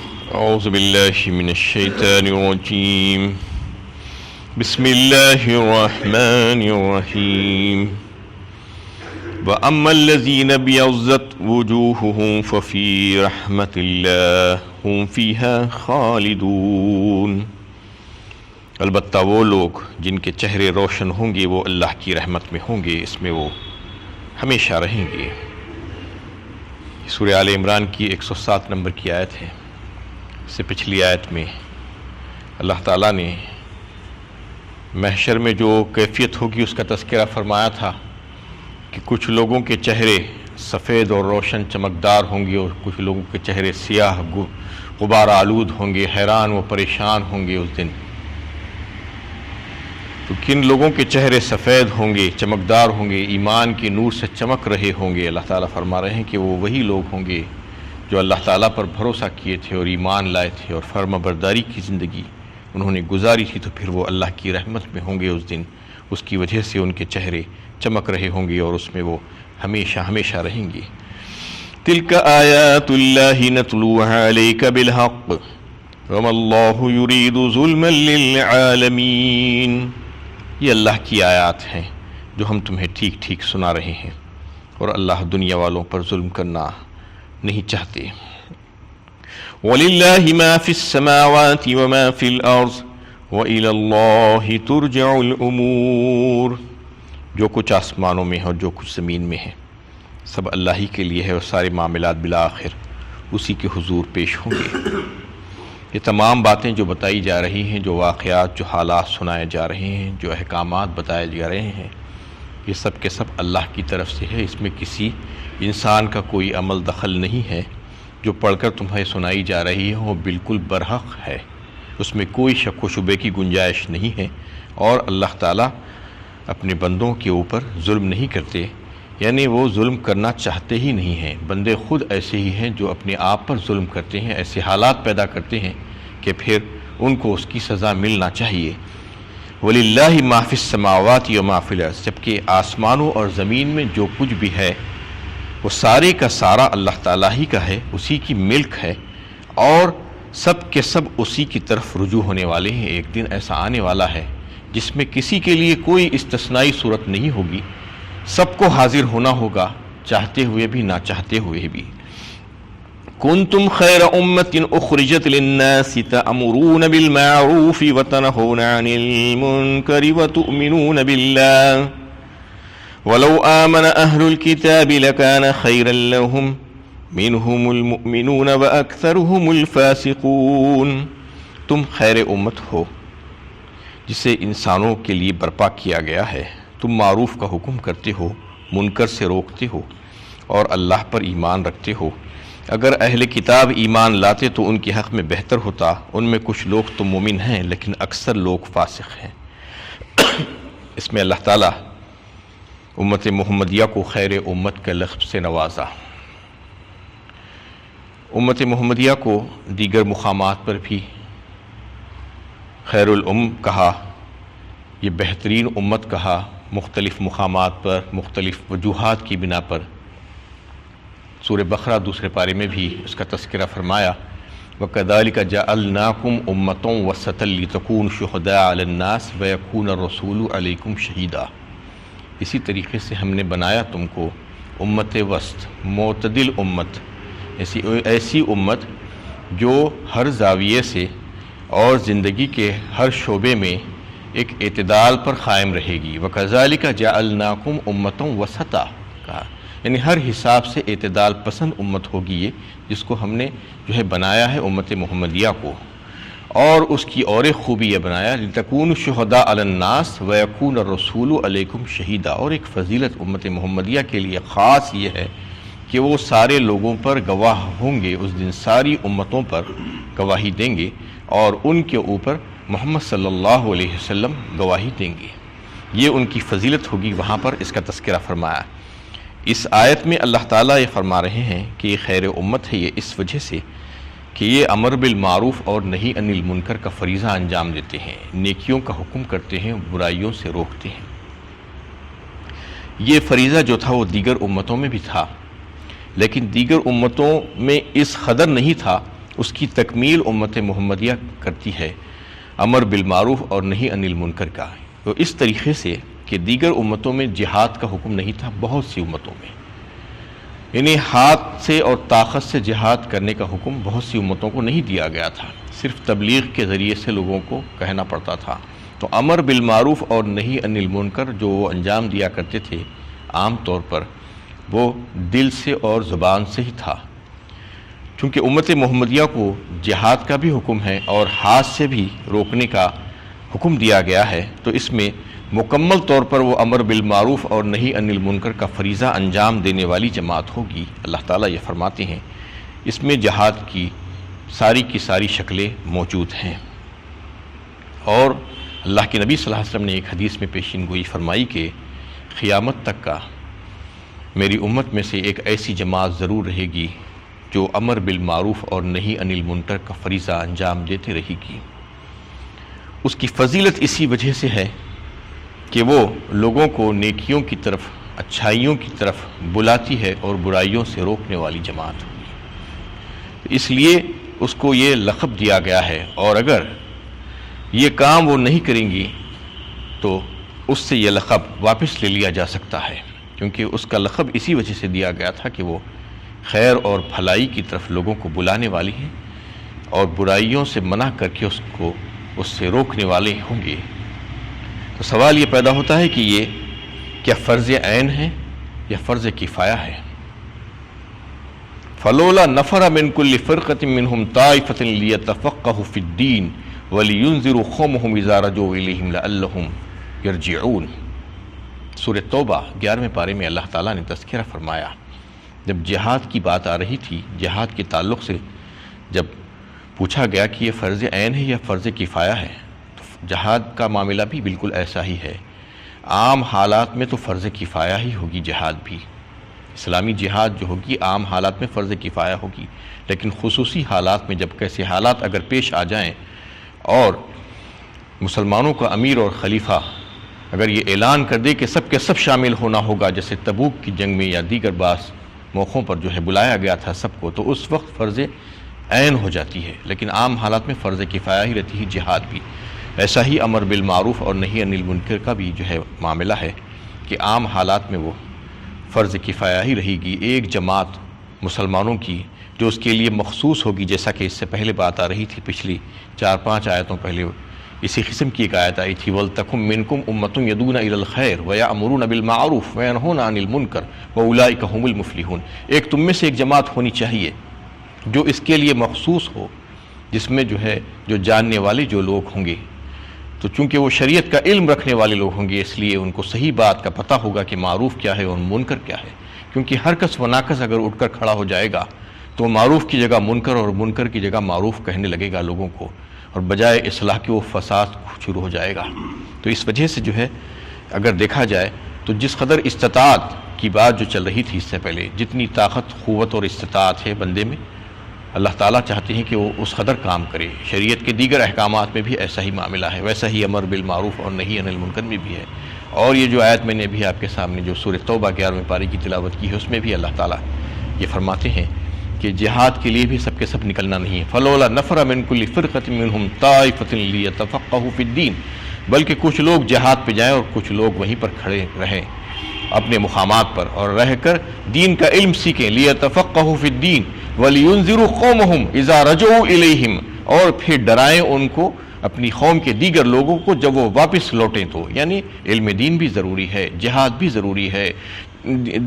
أعوذ بالله من الشيطان الرجيم بسم الله الرحمن الرحيم وأما الذين ابيضت وجوههم ففي رحمة الله هم فيها خالدون۔ البتہ وہ لوگ جن کے چہرے روشن ہوں گے وہ اللہ کی رحمت میں ہوں گے، اس میں وہ ہمیشہ رہیں گے۔ سورہ آل عمران کی 107 نمبر کی آیت ہے۔ اس سے پچھلی آیت میں اللہ تعالیٰ نے محشر میں جو کیفیت ہوگی اس کا تذکرہ فرمایا تھا کہ کچھ لوگوں کے چہرے سفید اور روشن چمکدار ہوں گے اور کچھ لوگوں کے چہرے سیاہ غبار آلود ہوں گے، حیران و پریشان ہوں گے اس دن۔ تو کن لوگوں کے چہرے سفید ہوں گے، چمکدار ہوں گے، ایمان کے نور سے چمک رہے ہوں گے؟ اللہ تعالیٰ فرما رہے ہیں کہ وہ وہی لوگ ہوں گے جو اللہ تعالیٰ پر بھروسہ کیے تھے اور ایمان لائے تھے اور فرما برداری کی زندگی انہوں نے گزاری تھی، تو پھر وہ اللہ کی رحمت میں ہوں گے اس دن۔ اس کی وجہ سے ان کے چہرے چمک رہے ہوں گے اور اس میں وہ ہمیشہ ہمیشہ رہیں گے۔ تلک آیات اللہ نتلوها علیک بالحق وما اللہ یرید ظلما للعالمین۔ یہ اللہ کی آیات ہیں جو ہم تمہیں ٹھیک ٹھیک سنا رہے ہیں، اور اللہ دنیا والوں پر ظلم کرنا نہیں چاہتے۔ وَلِلَّهِ مَا فِي السَّمَاوَاتِ وَمَا فِي الْأَرْضِ وَإِلَى اللَّهِ تُرْجَعُ الْأُمُورُ۔ جو کچھ آسمانوں میں ہے اور جو کچھ زمین میں ہے سب اللہ ہی کے لیے ہے، اور سارے معاملات بالآخر اسی کے حضور پیش ہوں گے۔ یہ تمام باتیں جو بتائی جا رہی ہیں، جو واقعات، جو حالات سنائے جا رہے ہیں، جو احکامات بتائے جا رہے ہیں، یہ سب کے سب اللہ کی طرف سے ہے۔ اس میں کسی انسان کا کوئی عمل دخل نہیں ہے۔ جو پڑھ کر تمہیں سنائی جا رہی ہے وہ بالکل برحق ہے، اس میں کوئی شک و شبے کی گنجائش نہیں ہے، اور اللہ تعالیٰ اپنے بندوں کے اوپر ظلم نہیں کرتے، یعنی وہ ظلم کرنا چاہتے ہی نہیں ہیں۔ بندے خود ایسے ہی ہیں جو اپنے آپ پر ظلم کرتے ہیں، ایسے حالات پیدا کرتے ہیں کہ پھر ان کو اس کی سزا ملنا چاہیے۔ وَلِلَّهِ مَا فِي السَّمَاوَاتِ وَمَا فِي الْأَرْضِ، جبکہ آسمانوں اور زمین میں جو کچھ بھی ہے وہ سارے کا سارا اللہ تعالیٰ ہی کا ہے، اسی کی ملک ہے، اور سب کے سب اسی کی طرف رجوع ہونے والے ہیں۔ ایک دن ایسا آنے والا ہے جس میں کسی کے لیے کوئی استثنائی صورت نہیں ہوگی، سب کو حاضر ہونا ہوگا، چاہتے ہوئے بھی نہ چاہتے ہوئے بھی۔ کنتم خیر امت اخرجت للناس تأمرون بالمعروف وتنہون عن المنکر وتؤمنون باللہ ولو آمن اہل الكتاب لکان خیرا لهم منہم المؤمنون واکثرهم الفاسقون۔ تم خیر امت ہو جسے انسانوں کے لیے برپا کیا گیا ہے۔ تم معروف کا حکم کرتے ہو، منکر سے روکتے ہو، اور اللہ پر ایمان رکھتے ہو۔ اگر اہل کتاب ایمان لاتے تو ان کے حق میں بہتر ہوتا، ان میں کچھ لوگ تو مومن ہیں لیکن اکثر لوگ فاسق ہیں۔ اس میں اللہ تعالیٰ امت محمدیہ کو خیر امت کے لقب سے نوازا۔ امت محمدیہ کو دیگر مقامات پر بھی خیر الام کہا، یہ بہترین امت کہا، مختلف مقامات پر مختلف وجوہات کی بنا پر۔ سورہ بقرہ دوسرے پارے میں بھی اس کا تذکرہ فرمایا، وَكَذَلِكَ جَعَلْنَاكُمْ أُمَّةً وَسَطًا لِتَكُونُوا شُهَدَاءَ عَلَى النَّاسِ وَيَكُونَ الرَّسُولُ عَلَيْكُمْ شَهِيدًا۔ اسی طریقے سے ہم نے بنایا تم کو امت وسط، معتدل امت، ایسی امت جو ہر زاویے سے اور زندگی کے ہر شعبے میں ایک اعتدال پر قائم رہے گی۔ وَكَذَلِكَ جَعَلْنَاكُمْ أُمَّةً وَسَطًا کہا، یعنی ہر حساب سے اعتدال پسند امت ہوگی یہ، جس کو ہم نے جو ہے بنایا ہے امت محمدیہ کو۔ اور اس کی اور ایک خوبی یہ بنایا، لِتَكُونُوا شُهَدَاءَ عَلَى النَّاسِ وَيَكُونَ الرَّسُولُ عَلَيْكُمْ شَهِيدًا۔ اور ایک فضیلت امت محمدیہ کے لیے خاص یہ ہے کہ وہ سارے لوگوں پر گواہ ہوں گے، اس دن ساری امتوں پر گواہی دیں گے، اور ان کے اوپر محمد صلی اللہ علیہ وسلم گواہی دیں گے۔ یہ ان کی فضیلت ہوگی، وہاں پر اس کا تذکرہ فرمایا۔ اس آیت میں اللہ تعالیٰ یہ فرما رہے ہیں کہ یہ خیر امت ہے، یہ اس وجہ سے کہ یہ امر بالمعروف اور نہی عن المنکر کا فریضہ انجام دیتے ہیں، نیکیوں کا حکم کرتے ہیں، برائیوں سے روکتے ہیں۔ یہ فریضہ جو تھا وہ دیگر امتوں میں بھی تھا، لیکن دیگر امتوں میں اس قدر نہیں تھا اس کی تکمیل امت محمدیہ کرتی ہے امر بالمعروف اور نہی عن المنکر کا۔ تو اس طریقے سے کہ دیگر امتوں میں جہاد کا حکم نہیں تھا، بہت سی امتوں میں یعنی ہاتھ سے اور طاقت سے جہاد کرنے کا حکم بہت سی امتوں کو نہیں دیا گیا تھا، صرف تبلیغ کے ذریعے سے لوگوں کو کہنا پڑتا تھا۔ تو امر بالمعروف اور نہی عن المنکر جو وہ انجام دیا کرتے تھے عام طور پر وہ دل سے اور زبان سے ہی تھا۔ چونکہ امت محمدیہ کو جہاد کا بھی حکم ہے اور ہاتھ سے بھی روکنے کا حکم دیا گیا ہے، تو اس میں مکمل طور پر وہ امر بالمعروف اور نہی عن المنکر کا فریضہ انجام دینے والی جماعت ہوگی۔ اللہ تعالیٰ یہ فرماتے ہیں اس میں جہاد کی ساری شکلیں موجود ہیں۔ اور اللہ کے نبی صلی اللہ علیہ وسلم نے ایک حدیث میں پیشین گوئی فرمائی کہ قیامت تک کا میری امت میں سے ایک ایسی جماعت ضرور رہے گی جو امر بالمعروف اور نہی عن المنکر کا فریضہ انجام دیتے رہے گی۔ اس کی فضیلت اسی وجہ سے ہے کہ وہ لوگوں کو نیکیوں کی طرف، اچھائیوں کی طرف بلاتی ہے اور برائیوں سے روکنے والی جماعت ہوگی، اس لیے اس کو یہ لقب دیا گیا ہے۔ اور اگر یہ کام وہ نہیں کریں گی تو اس سے یہ لقب واپس لے لیا جا سکتا ہے، کیونکہ اس کا لقب اسی وجہ سے دیا گیا تھا کہ وہ خیر اور بھلائی کی طرف لوگوں کو بلانے والی ہیں اور برائیوں سے منع کر کے اس سے روکنے والے ہوں گے۔ تو سوال یہ پیدا ہوتا ہے کہ یہ کیا فرض عین ہے یا فرض کفایہ ہے؟ فلولا نفر من كل فرقة منهم طائفة ليتفقهوا في الدين ولينذروا قومهم إذا رجعوا إليهم لعلهم يرجعون۔ سورۃ توبہ 11ویں پارے میں اللہ تعالیٰ نے تذکرہ فرمایا، جب جہاد کی بات آ رہی تھی، جہاد کے تعلق سے جب پوچھا گیا کہ یہ فرض عین ہے یا فرض کفایہ ہے، تو جہاد کا معاملہ بھی بالکل ایسا ہی ہے۔ عام حالات میں تو فرض کفایہ ہی ہوگی جہاد بھی، اسلامی جہاد جو ہوگی عام حالات میں فرض کفایہ ہوگی، لیکن خصوصی حالات میں جب کیسے حالات اگر پیش آ جائیں اور مسلمانوں کا امیر اور خلیفہ اگر یہ اعلان کر دے کہ سب کے سب شامل ہونا ہوگا، جیسے تبوک کی جنگ میں یا دیگر بعض موقعوں پر جو ہے بلایا گیا تھا سب کو، تو اس وقت فرض عین ہو جاتی ہے، لیکن عام حالات میں فرض کفایہ ہی رہتی ہے جہاد بھی۔ ایسا ہی امر بالمعروف اور نہی عن المنکر کا بھی جو ہے معاملہ ہے کہ عام حالات میں وہ فرض کفایہ ہی رہے گی۔ ایک جماعت مسلمانوں کی جو اس کے لیے مخصوص ہوگی، جیسا کہ اس سے پہلے بات آ رہی تھی، پچھلی 4-5 آیتوں پہلے اسی قسم کی ایک آیت آئی تھی، وَلْتَكُمْ مِنْكُمْ أُمَّةٌ يَدْعُونَ إِلَى الْخَيْرِ وَيَأْمُرُونَ بِالْمَعْرُوفِ وَيَنْهُونَ عَنِ الْمُنْكَرِ وَأُولَٰئِكَ هُمُ الْمُفْلِحُونَ۔ ایک تم میں سے ایک جماعت ہونی چاہیے جو اس کے لیے مخصوص ہو، جس میں جو ہے جو جاننے والے جو لوگ ہوں گے، تو چونکہ وہ شریعت کا علم رکھنے والے لوگ ہوں گے، اس لیے ان کو صحیح بات کا پتہ ہوگا کہ معروف کیا ہے اور منکر کیا ہے، کیونکہ ہر کس و ناکس اگر اٹھ کر کھڑا ہو جائے گا تو معروف کی جگہ منکر اور منکر کی جگہ معروف کہنے لگے گا لوگوں کو، اور بجائے اصلاح کے وہ فساد شروع ہو جائے گا۔ تو اس وجہ سے جو ہے اگر دیکھا جائے تو جس قدر استطاعت کی بات جو چل رہی تھی اس سے پہلے، جتنی طاقت، قوت اور استطاعت ہے بندے میں، اللہ تعالیٰ چاہتے ہیں کہ وہ اس قدر کام کرے۔ شریعت کے دیگر احکامات میں بھی ایسا ہی معاملہ ہے، ویسا ہی امر بالمعروف اور نہی عن المنکر میں بھی ہے۔ اور یہ جو آیت میں نے بھی آپ کے سامنے جو سورۃ توبہ 11ویں پارے کی تلاوت کی ہے، اس میں بھی اللہ تعالیٰ یہ فرماتے ہیں کہ جہاد کے لیے بھی سب کے سب نکلنا نہیں ہے۔ فلولا نفر من كل فرقة منهم طائفة ليتفقهوا في الدين، بلکہ کچھ لوگ جہاد پہ جائیں اور کچھ لوگ وہیں پر کھڑے رہیں اپنے مقامات پر اور رہ کر دین کا علم سیکھیں، ليتفقهوا في الدين ولينذروا قومهم اذا رجعوا اليهم، اور پھر ڈرائیں ان کو اپنی قوم کے دیگر لوگوں کو جب وہ واپس لوٹیں تو، یعنی علم دین بھی ضروری ہے، جہاد بھی ضروری ہے،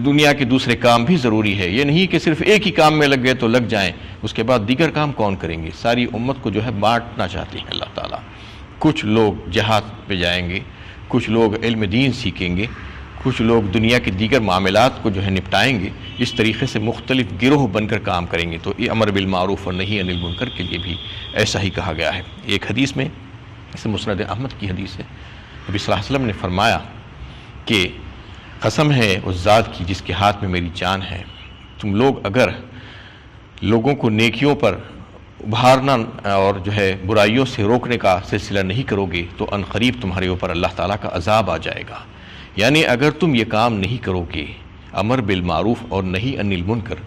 دنیا کے دوسرے کام بھی ضروری ہے۔ یہ نہیں کہ صرف ایک ہی کام میں لگ گئے تو لگ جائیں، اس کے بعد دیگر کام کون کریں گے؟ ساری امت کو جو ہے بانٹنا چاہتے ہیں اللہ تعالیٰ۔ کچھ لوگ جہاد پہ جائیں گے، کچھ لوگ علم دین سیکھیں گے، کچھ لوگ دنیا کے دیگر معاملات کو جو ہے نپٹائیں گے، اس طریقے سے مختلف گروہ بن کر کام کریں گے۔ تو یہ امر بالمعروف اور نہی عن المنکر کے لیے بھی ایسا ہی کہا گیا ہے۔ ایک حدیث میں، اس مسند احمد کی حدیث ہے، نبی صلی اللہ علیہ وسلم نے فرمایا کہ قسم ہے اس ذات کی جس کے ہاتھ میں میری جان ہے، تم لوگ اگر لوگوں کو نیکیوں پر ابھارنا اور جو ہے برائیوں سے روکنے کا سلسلہ نہیں کرو گے تو ان قریب تمہارے اوپر اللہ تعالیٰ کا عذاب آ جائے گا۔ یعنی اگر تم یہ کام نہیں کرو گے، امر بالمعروف اور نہی عن المنکر،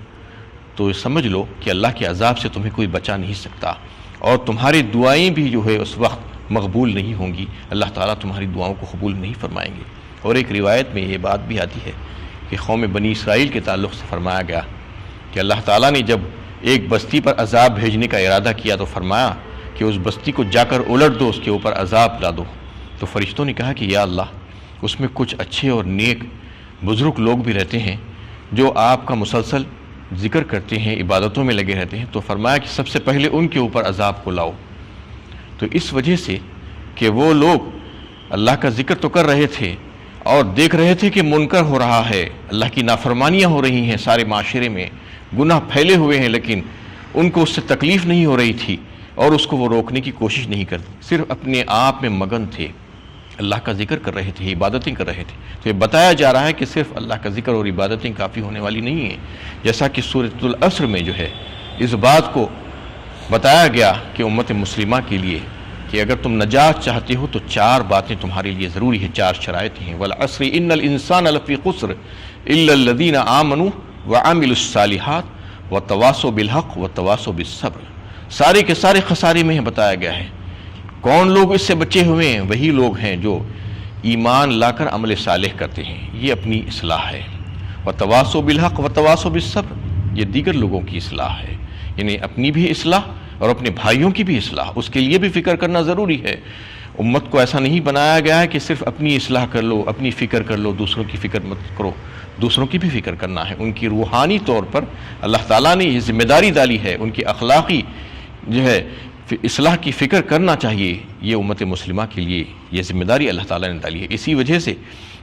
تو سمجھ لو کہ اللہ کے عذاب سے تمہیں کوئی بچا نہیں سکتا، اور تمہاری دعائیں بھی جو ہے اس وقت مقبول نہیں ہوں گی، اللہ تعالیٰ تمہاری دعاؤں کو قبول نہیں فرمائیں گے۔ اور ایک روایت میں یہ بات بھی آتی ہے کہ قوم بنی اسرائیل کے تعلق سے فرمایا گیا کہ اللہ تعالیٰ نے جب ایک بستی پر عذاب بھیجنے کا ارادہ کیا تو فرمایا کہ اس بستی کو جا کر الٹ دو، اس کے اوپر عذاب لا دو۔ تو فرشتوں نے کہا کہ یا اللہ، اس میں کچھ اچھے اور نیک بزرگ لوگ بھی رہتے ہیں جو آپ کا مسلسل ذکر کرتے ہیں، عبادتوں میں لگے رہتے ہیں، تو فرمایا کہ سب سے پہلے ان کے اوپر عذاب کو لاؤ۔ تو اس وجہ سے کہ وہ لوگ اللہ کا ذکر تو کر رہے تھے اور دیکھ رہے تھے کہ منکر ہو رہا ہے، اللہ کی نافرمانیاں ہو رہی ہیں، سارے معاشرے میں گناہ پھیلے ہوئے ہیں، لیکن ان کو اس سے تکلیف نہیں ہو رہی تھی اور اس کو وہ روکنے کی کوشش نہیں کرتے، صرف اپنے آپ میں مگن تھے، اللہ کا ذکر کر رہے تھے، عبادتیں کر رہے تھے۔ تو یہ بتایا جا رہا ہے کہ صرف اللہ کا ذکر اور عبادتیں کافی ہونے والی نہیں ہیں، جیسا کہ سورۃ العصر میں جو ہے اس بات کو بتایا گیا کہ امت مسلمہ کے لیے کہ اگر تم نجات چاہتے ہو تو 4 باتیں تمہارے لیے ضروری ہیں، 4 شرائط ہیں۔ والعصر ان الانسان لفی خسر الا الذین آمنوا وعملوا الصالحات وتواصوا بالحق وتواصوا بالصبر۔ سارے کے سارے خسارے میں بتایا گیا ہے۔ کون لوگ اس سے بچے ہوئے ہیں؟ وہی لوگ ہیں جو ایمان لا کر عمل صالح کرتے ہیں، یہ اپنی اصلاح ہے۔ وتواصوا بالحق وتواصوا بالصبر، یہ دیگر لوگوں کی اصلاح ہے، یعنی اپنی بھی اصلاح اور اپنے بھائیوں کی بھی اصلاح، اس کے لیے بھی فکر کرنا ضروری ہے۔ امت کو ایسا نہیں بنایا گیا ہے کہ صرف اپنی اصلاح کر لو، اپنی فکر کر لو، دوسروں کی فکر مت کرو، دوسروں کی بھی فکر کرنا ہے۔ ان کی روحانی طور پر اللہ تعالیٰ نے یہ ذمہ داری ڈالی ہے، ان کی اخلاقی جو ہے اصلاح کی فکر کرنا چاہیے، یہ امت مسلمہ کے لیے یہ ذمہ داری اللہ تعالیٰ نے ڈالی ہے۔ اسی وجہ سے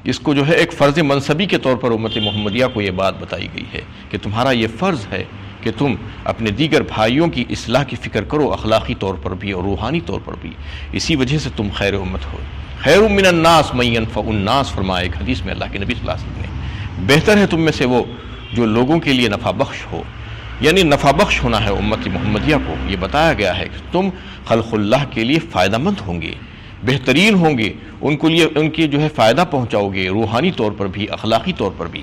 اس کو جو ہے ایک فرض منصبی کے طور پر امت محمدیہ کو یہ بات بتائی گئی ہے کہ تمہارا یہ فرض ہے کہ تم اپنے دیگر بھائیوں کی اصلاح کی فکر کرو، اخلاقی طور پر بھی اور روحانی طور پر بھی۔ اسی وجہ سے تم خیر امت ہو۔ خیر من الناس من ينفع الناس، فرمایا ایک حدیث میں اللہ کے نبی صلی اللہ علیہ وسلم نے، بہتر ہے تم میں سے وہ جو لوگوں کے لیے نفع بخش ہو، یعنی نفع بخش ہونا ہے امت محمدیہ کو۔ یہ بتایا گیا ہے کہ تم خلق اللہ کے لیے فائدہ مند ہوں گے، بہترین ہوں گے، ان کے جو ہے فائدہ پہنچاؤ گے، روحانی طور پر بھی، اخلاقی طور پر بھی۔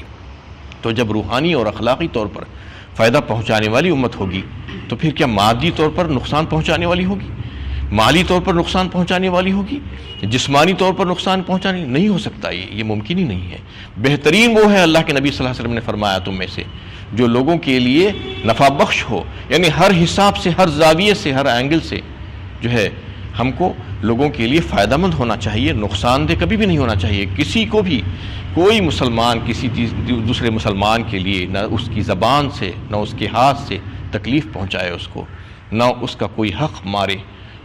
تو جب روحانی اور اخلاقی طور پر فائدہ پہنچانے والی امت ہوگی تو پھر کیا مادی طور پر نقصان پہنچانے والی ہوگی؟ مالی طور پر نقصان پہنچانے والی ہوگی؟ جسمانی طور پر نقصان پہنچانے نہیں ہو سکتا، یہ ممکن ہی نہیں ہے۔ بہترین وہ ہے، اللہ کے نبی صلی اللہ علیہ وسلم نے فرمایا، تم میں سے جو لوگوں کے لیے نفع بخش ہو، یعنی ہر حساب سے، ہر زاویے سے، ہر اینگل سے جو ہے ہم کو لوگوں کے لیے فائدہ مند ہونا چاہیے، نقصان دہ کبھی بھی نہیں ہونا چاہیے۔ کسی کو بھی، کوئی مسلمان کسی دوسرے مسلمان کے لیے نہ اس کی زبان سے، نہ اس کے ہاتھ سے تکلیف پہنچائے اس کو، نہ اس کا کوئی حق مارے،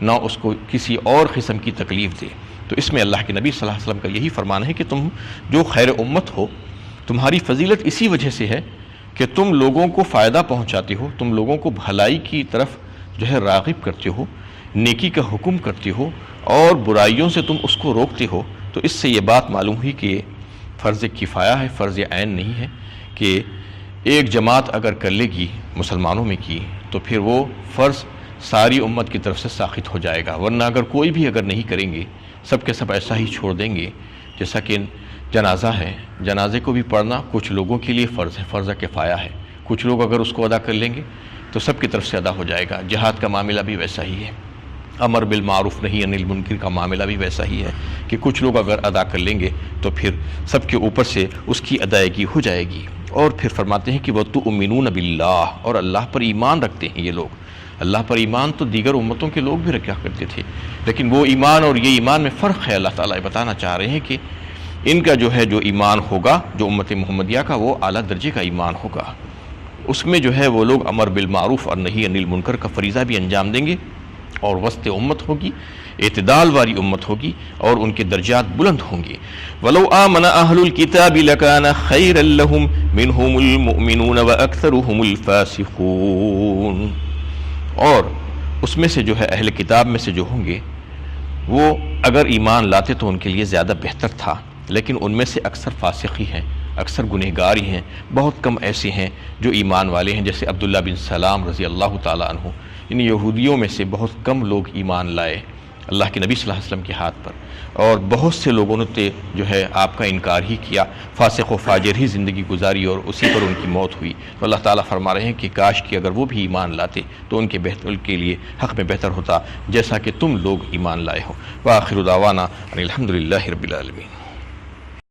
نہ اس کو کسی اور قسم کی تکلیف دے۔ تو اس میں اللہ کے نبی صلی اللہ علیہ وسلم کا یہی فرمان ہے کہ تم جو خیر امت ہو، تمہاری فضیلت اسی وجہ سے ہے کہ تم لوگوں کو فائدہ پہنچاتے ہو، تم لوگوں کو بھلائی کی طرف جو ہے راغب کرتے ہو، نیکی کا حکم کرتے ہو اور برائیوں سے تم اس کو روکتے ہو۔ تو اس سے یہ بات معلوم ہوئی کہ فرض کفایہ ہے، فرض عین نہیں ہے کہ ایک جماعت اگر کر لے گی مسلمانوں میں کی تو پھر وہ فرض ساری امت کی طرف سے ساقط ہو جائے گا، ورنہ اگر کوئی بھی اگر نہیں کریں گے، سب کے سب ایسا ہی چھوڑ دیں گے، جیسا کہ جنازہ ہے، جنازے کو بھی پڑھنا کچھ لوگوں کے لیے فرض ہے، فرض کفایہ ہے، کچھ لوگ اگر اس کو ادا کر لیں گے تو سب کی طرف سے ادا ہو جائے گا۔ جہاد کا معاملہ بھی ویسا ہی ہے، امر بالمعروف نہی عن المنکر کا معاملہ بھی ویسا ہی ہے کہ کچھ لوگ اگر ادا کر لیں گے تو پھر سب کے اوپر سے اس کی ادائیگی ہو جائے گی۔ اور پھر فرماتے ہیں کہ وَتُؤْمِنُونَ بِاللَّهِ، اور اللہ پر ایمان رکھتے ہیں یہ لوگ۔ اللہ پر ایمان تو دیگر امتوں کے لوگ بھی رکھا کرتے تھے، لیکن وہ ایمان اور یہ ایمان میں فرق ہے۔ اللہ تعالیٰ بتانا چاہ رہے ہیں کہ ان کا جو ہے جو ایمان ہوگا، جو امت محمدیہ کا، وہ اعلیٰ درجے کا ایمان ہوگا۔ اس میں جو ہے وہ لوگ امر بالمعروف اور نہی عن المنکر کا فریضہ بھی انجام دیں گے، اور وسط امت ہوگی، اعتدال والی امت ہوگی، اور ان کے درجات بلند ہوں گے۔ وَلَوْ آمَنَ أَهْلُ الْكِتَابِ لَكَانَ خَيْرًا لَهُمْ مِنْهُمُ الْمُؤْمِنُونَ وَأَكْثَرُهُمُ الْفَاسِقُونَ، اور اس میں سے جو ہے اہل کتاب میں سے جو ہوں گے وہ اگر ایمان لاتے تو ان کے لیے زیادہ بہتر تھا، لیکن ان میں سے اکثر فاسق ہی ہیں، اکثر گنہگار ہی ہیں، بہت کم ایسے ہیں جو ایمان والے ہیں، جیسے عبداللہ بن سلام رضی اللہ تعالیٰ عنہ۔ ان یہودیوں میں سے بہت کم لوگ ایمان لائے اللہ کے نبی صلی اللہ علیہ وسلم کے ہاتھ پر، اور بہت سے لوگوں نے جو ہے آپ کا انکار ہی کیا، فاسق و فاجر ہی زندگی گزاری اور اسی پر ان کی موت ہوئی۔ تو اللہ تعالیٰ فرما رہے ہیں کہ کاش کہ اگر وہ بھی ایمان لاتے تو ان کے لیے حق میں بہتر ہوتا جیسا کہ تم لوگ ایمان لائے ہو۔ وآخر دعوانا ان الحمد للہ رب العالمین۔